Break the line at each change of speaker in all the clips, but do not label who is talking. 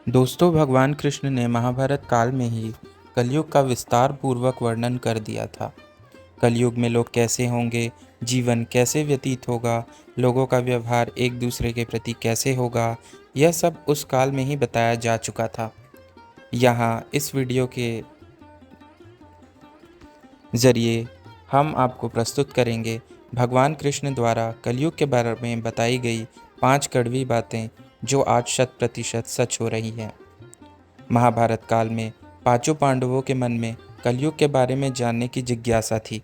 दोस्तों, भगवान कृष्ण ने महाभारत काल में ही कलयुग का विस्तार पूर्वक वर्णन कर दिया था। कलयुग में लोग कैसे होंगे, जीवन कैसे व्यतीत होगा, लोगों का व्यवहार एक दूसरे के प्रति कैसे होगा, यह सब उस काल में ही बताया जा चुका था। यहाँ इस वीडियो के ज़रिए हम आपको प्रस्तुत करेंगे भगवान कृष्ण द्वारा कलयुग के बारे में बताई गई 5 कड़वी बातें जो आज 100% सच हो रही हैं। महाभारत काल में पांचों पांडवों के मन में कलयुग के बारे में जानने की जिज्ञासा थी।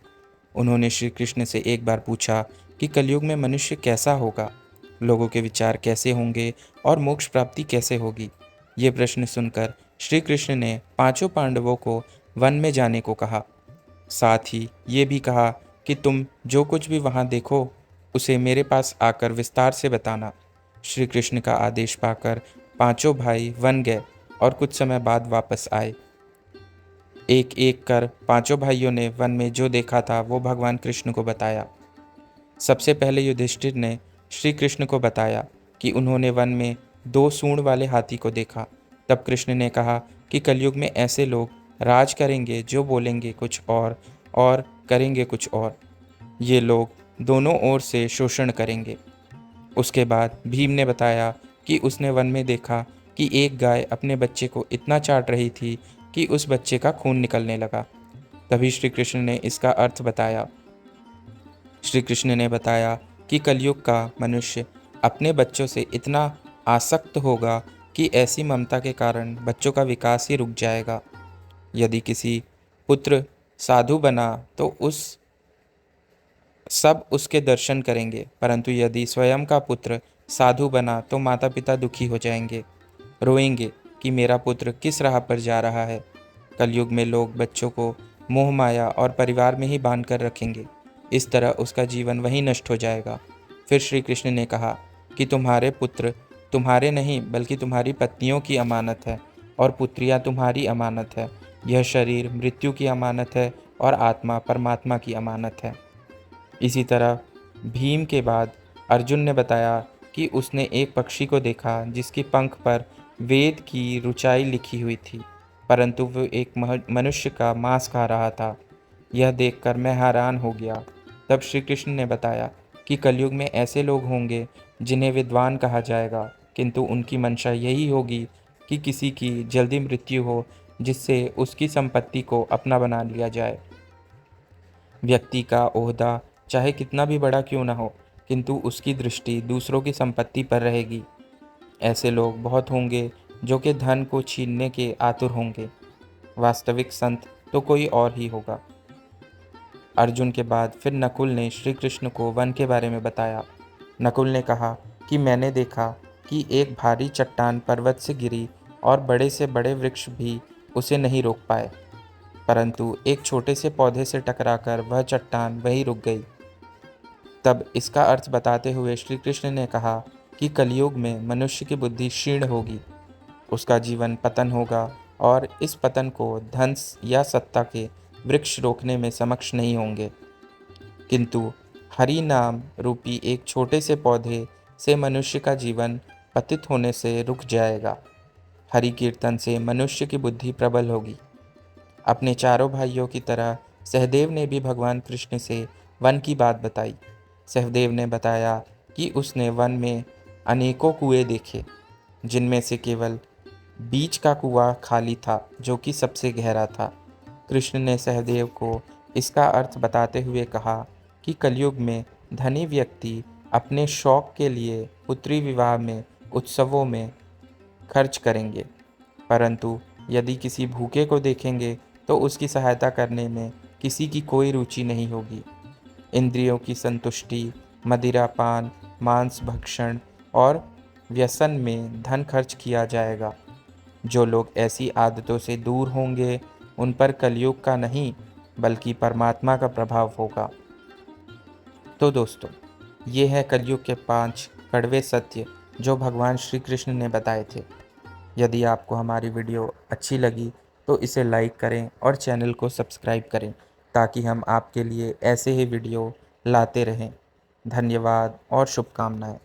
उन्होंने श्री कृष्ण से एक बार पूछा कि कलयुग में मनुष्य कैसा होगा, लोगों के विचार कैसे होंगे और मोक्ष प्राप्ति कैसे होगी। ये प्रश्न सुनकर श्री कृष्ण ने पांचों पांडवों को वन में जाने को कहा। साथ ही ये भी कहा कि तुम जो कुछ भी वहाँ देखो उसे मेरे पास आकर विस्तार से बताना। श्री कृष्ण का आदेश पाकर पांचों भाई वन गए और कुछ समय बाद वापस आए। एक एक कर पांचों भाइयों ने वन में जो देखा था वो भगवान कृष्ण को बताया। सबसे पहले युधिष्ठिर ने श्री कृष्ण को बताया कि उन्होंने वन में 2 सूंड वाले हाथी को देखा। तब कृष्ण ने कहा कि कलयुग में ऐसे लोग राज करेंगे जो बोलेंगे कुछ और करेंगे कुछ और। ये लोग दोनों ओर से शोषण करेंगे। उसके बाद भीम ने बताया कि उसने वन में देखा कि एक गाय अपने बच्चे को इतना चाट रही थी कि उस बच्चे का खून निकलने लगा। तभी श्री कृष्ण ने इसका अर्थ बताया। श्री कृष्ण ने बताया कि कलयुग का मनुष्य अपने बच्चों से इतना आसक्त होगा कि ऐसी ममता के कारण बच्चों का विकास ही रुक जाएगा। यदि किसी पुत्र साधु बना तो सब उसके दर्शन करेंगे, परंतु यदि स्वयं का पुत्र साधु बना तो माता पिता दुखी हो जाएंगे, रोएंगे कि मेरा पुत्र किस राह पर जा रहा है। कलयुग में लोग बच्चों को मोह माया और परिवार में ही बांध कर रखेंगे। इस तरह उसका जीवन वहीं नष्ट हो जाएगा। फिर श्री कृष्ण ने कहा कि तुम्हारे पुत्र तुम्हारे नहीं बल्कि तुम्हारी पत्नियों की अमानत है और पुत्रियां तुम्हारी अमानत है। यह शरीर मृत्यु की अमानत है और आत्मा परमात्मा की अमानत है। इसी तरह भीम के बाद अर्जुन ने बताया कि उसने एक पक्षी को देखा जिसकी पंख पर वेद की ऋचाई लिखी हुई थी, परंतु वो एक मनुष्य का मांस खा रहा था। यह देखकर मैं हैरान हो गया। तब श्री कृष्ण ने बताया कि कलयुग में ऐसे लोग होंगे जिन्हें विद्वान कहा जाएगा, किंतु उनकी मंशा यही होगी कि किसी की जल्दी मृत्यु हो जिससे उसकी संपत्ति को अपना बना लिया जाए। व्यक्ति का ओहदा चाहे कितना भी बड़ा क्यों न हो, किंतु उसकी दृष्टि दूसरों की संपत्ति पर रहेगी। ऐसे लोग बहुत होंगे जो कि धन को छीनने के आतुर होंगे। वास्तविक संत तो कोई और ही होगा। अर्जुन के बाद फिर नकुल ने श्री कृष्ण को वन के बारे में बताया। नकुल ने कहा कि मैंने देखा कि एक भारी चट्टान पर्वत से गिरी और बड़े से बड़े वृक्ष भी उसे नहीं रोक पाए, परंतु एक छोटे से पौधे से टकराकर वह चट्टान वहीं रुक गई। तब इसका अर्थ बताते हुए श्री कृष्ण ने कहा कि कलयुग में मनुष्य की बुद्धि क्षीण होगी, उसका जीवन पतन होगा और इस पतन को धन या सत्ता के वृक्ष रोकने में समक्ष नहीं होंगे, किंतु हरि नाम रूपी एक छोटे से पौधे से मनुष्य का जीवन पतित होने से रुक जाएगा। हरि कीर्तन से मनुष्य की बुद्धि प्रबल होगी। अपने चारों भाइयों की तरह सहदेव ने भी भगवान कृष्ण से वन की बात बताई। सहदेव ने बताया कि उसने वन में अनेकों कुएं देखे, जिनमें से केवल बीच का कुआं खाली था जो कि सबसे गहरा था। कृष्ण ने सहदेव को इसका अर्थ बताते हुए कहा कि कलयुग में धनी व्यक्ति अपने शौक के लिए पुत्री विवाह में उत्सवों में खर्च करेंगे, परंतु यदि किसी भूखे को देखेंगे तो उसकी सहायता करने में किसी की कोई रुचि नहीं होगी। इंद्रियों की संतुष्टि, मदिरापान, मांस भक्षण और व्यसन में धन खर्च किया जाएगा। जो लोग ऐसी आदतों से दूर होंगे उन पर कलयुग का नहीं बल्कि परमात्मा का प्रभाव होगा। तो दोस्तों, ये है कलयुग के 5 कड़वे सत्य जो भगवान श्री कृष्ण ने बताए थे। यदि आपको हमारी वीडियो अच्छी लगी तो इसे लाइक करें और चैनल को सब्सक्राइब करें ताकि हम आपके लिए ऐसे ही वीडियो लाते रहें। धन्यवाद और शुभकामनाएं।